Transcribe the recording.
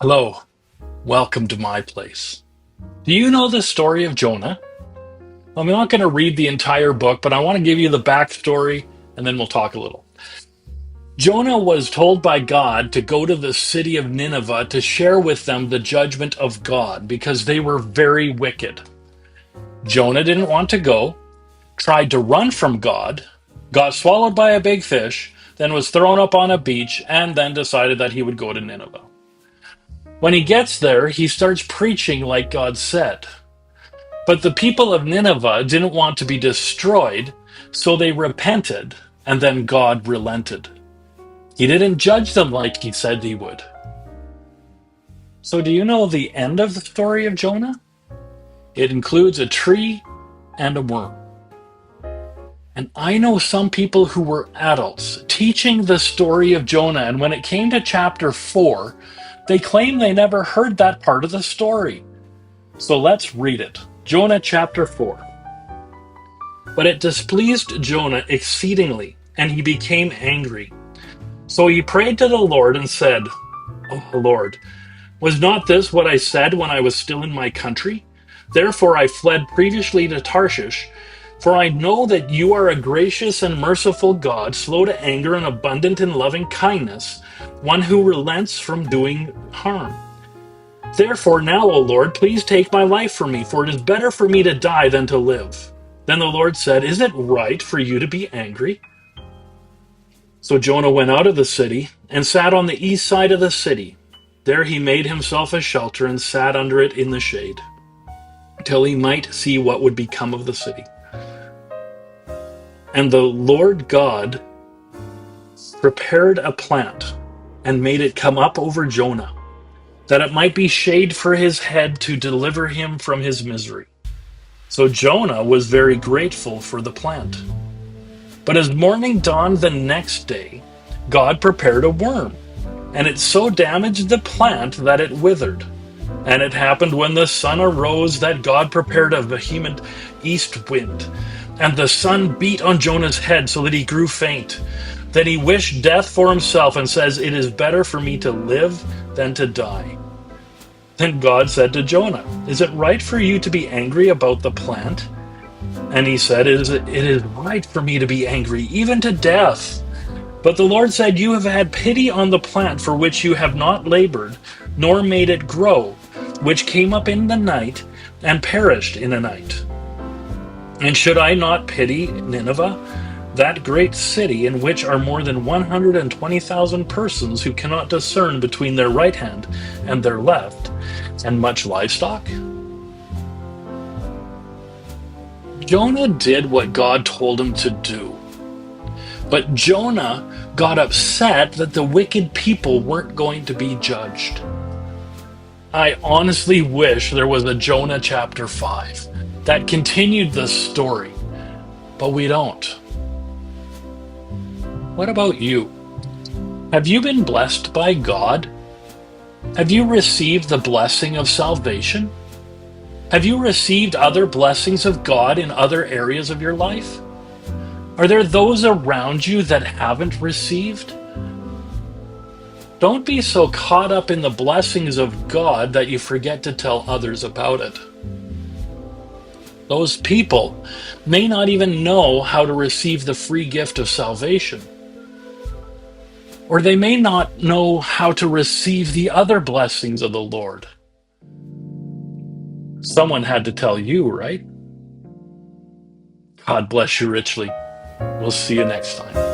Hello, welcome to my place. Do you know the story of Jonah? I'm not going to read the entire book, but I want to give you the backstory and then we'll talk a little. Jonah was told by God to go to the city of Nineveh to share with them the judgment of God because they were very wicked. Jonah didn't want to go, tried to run from God, got swallowed by a big fish, then was thrown up on a beach, and then decided that he would go to Nineveh. When he gets there, he starts preaching like God said. But the people of Nineveh didn't want to be destroyed, so they repented, and then God relented. He didn't judge them like he said he would. So, do you know the end of the story of Jonah? It includes a tree and a worm. And I know some people who were adults teaching the story of Jonah, and when it came to chapter 4, they claim they never heard that part of the story. So let's read it. Jonah chapter 4. But it displeased Jonah exceedingly, and he became angry. So he prayed to the Lord and said, "O Lord, was not this what I said when I was still in my country? Therefore I fled previously to Tarshish, for I know that you are a gracious and merciful God, slow to anger and abundant in loving kindness, one who relents from doing harm. Therefore now, O Lord, please take my life from me, for it is better for me to die than to live." Then the Lord said, "Is it right for you to be angry?" So Jonah went out of the city and sat on the east side of the city. There he made himself a shelter and sat under it in the shade, till he might see what would become of the city. And the Lord God prepared a plant and made it come up over Jonah, that it might be shade for his head to deliver him from his misery. So Jonah was very grateful for the plant. But as morning dawned the next day, God prepared a worm, and it so damaged the plant that it withered. And it happened when the sun arose that God prepared a vehement east wind, and the sun beat on Jonah's head so that he grew faint. Then he wished death for himself and says, "It is better for me to live than to die." Then God said to Jonah, "Is it right for you to be angry about the plant?" And he said, "It is right for me to be angry, even to death." But the Lord said, "You have had pity on the plant for which you have not labored, nor made it grow, which came up in the night and perished in a night. And should I not pity Nineveh, that great city in which are more than 120,000 persons who cannot discern between their right hand and their left, and much livestock?" Jonah did what God told him to do. But Jonah got upset that the wicked people weren't going to be judged. I honestly wish there was a Jonah chapter 5 that continued the story, but we don't. What about you? Have you been blessed by God? Have you received the blessing of salvation? Have you received other blessings of God in other areas of your life? Are there those around you that haven't received? Don't be so caught up in the blessings of God that you forget to tell others about it. Those people may not even know how to receive the free gift of salvation, or they may not know how to receive the other blessings of the Lord. Someone had to tell you, right? God bless you richly. We'll see you next time.